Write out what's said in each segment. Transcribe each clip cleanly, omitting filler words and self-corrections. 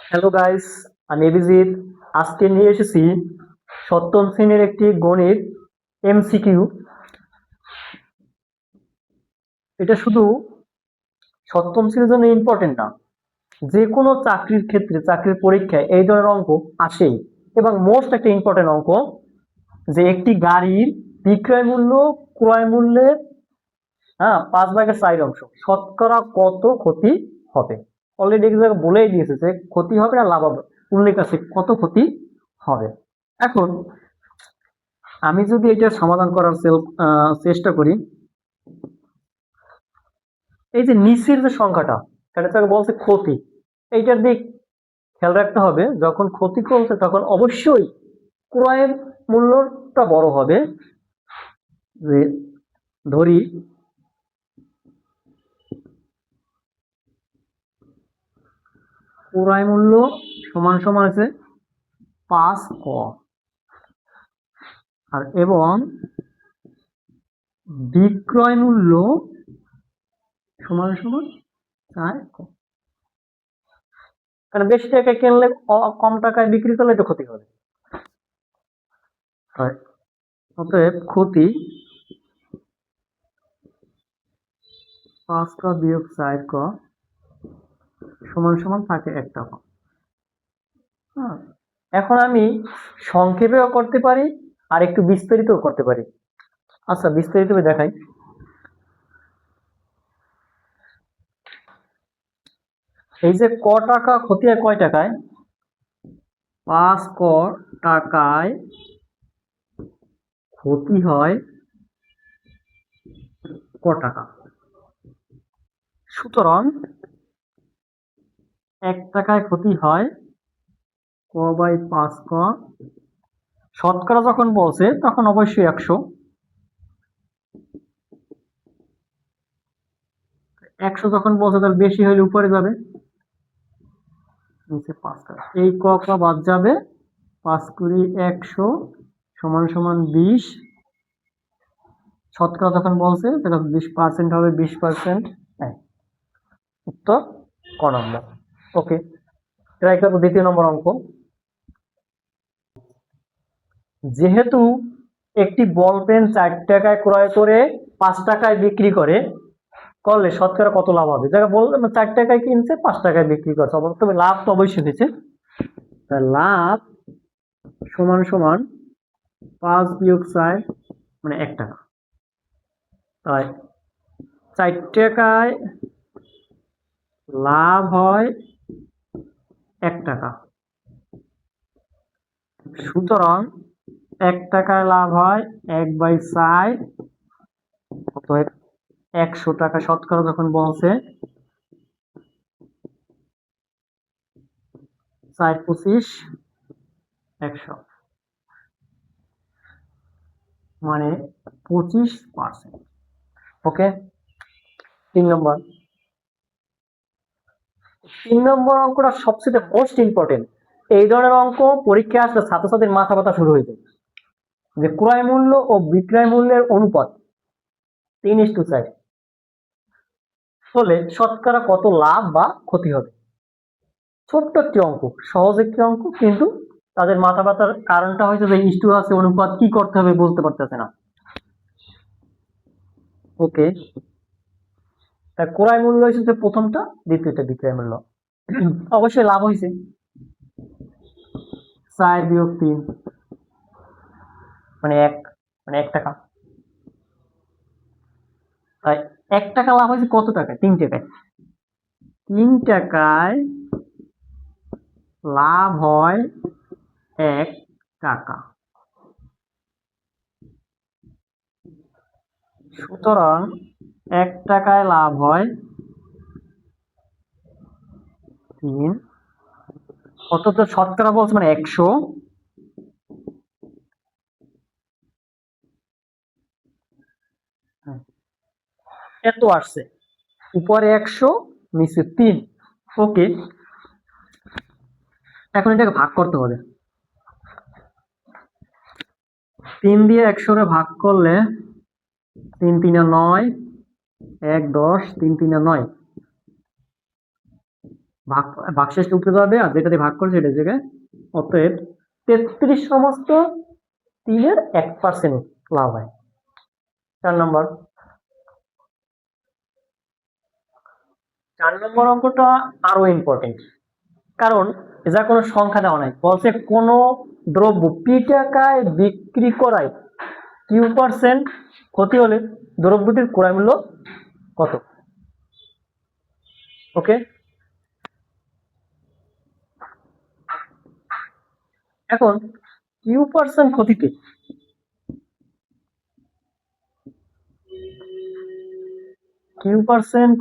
Hello guys, আমি অভিজিৎ। আজকে নিয়ে এসেছি সপ্তম শ্রেণীর একটি গণিত এমসিকিউ। এটা শুধু সপ্তম শ্রেণীর জন্য ইম্পর্টেন্ট না, যে কোনো চাকরির ক্ষেত্রে চাকরির পরীক্ষায় এই ধরনের অঙ্ক আসেই। এবং মোস্ট একটা ইম্পর্টেন্ট অঙ্ক, যে একটি গাড়ির বিক্রয় মূল্য ক্রয় মূল্যের 5/4 অংশ, শতকরা কত ক্ষতি হবে। অলরেডি এক জায়গায় বলেই দিয়েছে যে ক্ষতি হবে না লাভ হবে, উল্লেখ আছে কত ক্ষতি হবে। এখন আমি যদি এটা সমাধান করার চেষ্টা করি, এই যে নিচের যে সংখ্যাটা, সেটা তাকে বলছে ক্ষতি। এইটার দিক খেয়াল রাখতে হবে, যখন ক্ষতি করছে তখন অবশ্যই ক্রয়ের মূল্যটা বড় হবে। যে ধরি ক্রয় মূল্য সমান সমান আছে 5 ক, আর এবং বিক্রয় মূল্য সমান সমান 4 ক। কারণ বেশি টাকায় কিনলে কম টাকায় বিক্রি করলে তো ক্ষতি হবে। অতএব ক্ষতি 5 ক বিয়োগ 4 ক সমান সমান থাকে 1 টাকা। এখন আমি সংক্ষেপেও করতে পারি আর একটু বিস্তারিতও করতে পারি। আচ্ছা, বিস্তারিত দেখাই। এই যে ক টাকা ক্ষতি হয় কয় টাকায়? 5 ক টাকায় ক্ষতি হয় ক টাকা। সুতরাং 1 টাকায় ক্ষতি হয় ক বাই 5 ক। শতকরা যখন বলছে তখন অবশ্যই 100। 100 যখন বলছে তাহলে বেশি হলে উপরে যাবে, নিচে 5 টাকা। এই ক বাদ যাবে, 5 কুড়ি 100 সমান সমান 20। শতকরা যখন বলছে তখন 20% হবে, 20%। হ্যাঁ, উত্তর ক নম্বর। ওকে, ট্রাই করবো দ্বিতীয় নম্বর অঙ্ক। যেহেতু একটি বল পেন 4 টাকায় ক্রয় করে 5 টাকায় বিক্রি করলে শতকরা কত লাভ হবে? যারা বললাম 4 টাকায় কিনছে 5 টাকায় বিক্রি করছে, তবে লাভ তো অবশ্যই হয়েছে। লাভ সমান সমান 5 বিয়োগ 4 মানে 1 টাকা। তাই 4 টাকায় লাভ হয় 1 টাকা, সুতরাং 1 টাকায় লাভ হয় 1/4। অতএব 100 টাকা শতকরা যখন বলছে 4 25 100 মানে 25%। ওকে, 3 নম্বর। 3 নম্বর অঙ্কটা সবচেয়ে মোস্ট ইম্পর্টেন্ট। এই ধরনের অঙ্ক পরীক্ষা আসলে ছাত্রছাত্রীর মাথা ব্যথা শুরু হয়ে যায়। যে ক্রয় মূল্য ও বিক্রয় মূল্যের অনুপাত 3:4 হলে শতকরা কত লাভ বা ক্ষতি হবে। ছোট্ট একটি অঙ্ক, সহজ একটি অঙ্ক, কিন্তু তাদের মাথা ব্যথার কারণটা হচ্ছে যে ইস্টু আছে, অনুপাত কি করতে হবে বুঝতে পারতেছে না। ওকে, ক্রয় মূল্য হচ্ছে প্রথমটা, দ্বিতীয়টা বিক্রয় মূল্য। অবশ্যই লাভ হয়েছে 4 বিয়োগ 3 মানে 1, মানে 1 টাকা। তাই 1 টাকা লাভ হয়েছে কত টাকায়? 3 টাকায়। 3 টাকায় লাভ হয় 1 টাকা, সুতরাং 1 টাকায় লাভ হয় 3। অথচ শতকরা বলছে মানে 100। এত আসছে, উপরে 100 নিচে 3। ওকে, এখন এটাকে ভাগ করতে হবে। 3 দিয়ে 100 ভাগ করলে 3 3 9, 1 10, 3 3 9, ভাগ ভাগশেষ উপরে যাবে আর যেটা দিয়ে ভাগ করে সেটা জায়গায়। অতএব 33 সমস্ত 3-এর 1% লাভ হয়। 4 নম্বর অঙ্কটা আরো ইম্পর্টেন্ট, কারণ যা কোনো সংখ্যা দেওয়া নাই, বলছে কোন দ্রব্য পি টাকায় বিক্রি করায় কিউ% ক্ষতি হলে দ্রব্যটির ক্রয় মূল্য কত। ওকে, এখন কিউ%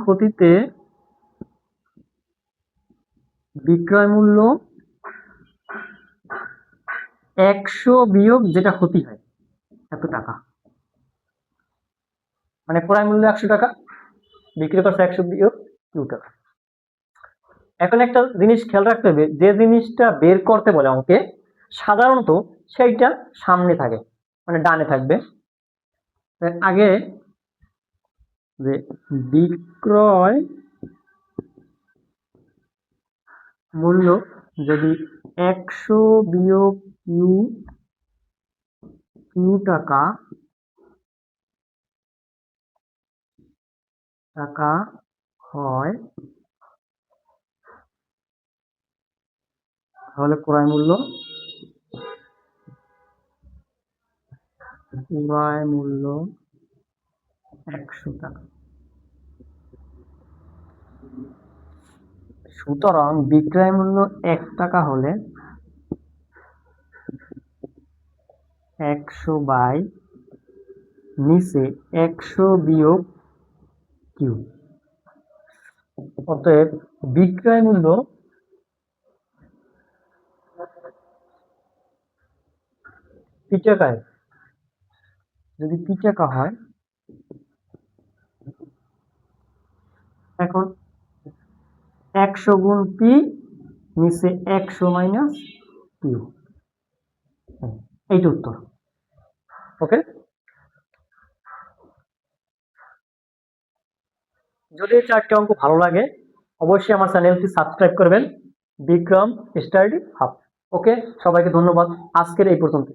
ক্ষতিতে বিক্রয় মূল্য 100 বিয়োগ যেটা ক্ষতি হয় এত টাকা, মানে ক্রয় মূল্য 100 টাকা, বিক্রি করছে 100 বিয়োগ কিউ টাকা। এখন একটা জিনিস খেয়াল রাখতে হবে, যে জিনিসটা বের করতে বলে অঙ্কে সাধারণত সেইটা সামনে থাকে, মানে ডানে থাকবে। আগে যে বিক্রয় মূল্য যদি 100 বিয়োগ কিউ টাকা হয় তাহলে ক্রয় মূল্য 100 টাকা। সুতরাং বিক্রয় মূল্য 1 টাকা হলে 100 বাই নিচে 100 বিয়োগ কিউ, অতএব বিক্রয় মূল্য পি টাকায় যদি পি টাকা হয়, এখন 100 গুণ পি নিচে 100 মাইনাস কিউ, এইটা উত্তর। ওকে, যদি এই 4টি অঙ্ক ভালো লাগে অবশ্যই আমার চ্যানেলটি সাবস্ক্রাইব করবেন, বিক্রম স্টাডি হাব। ওকে, সবাইকে ধন্যবাদ, আজকের এই পর্যন্ত।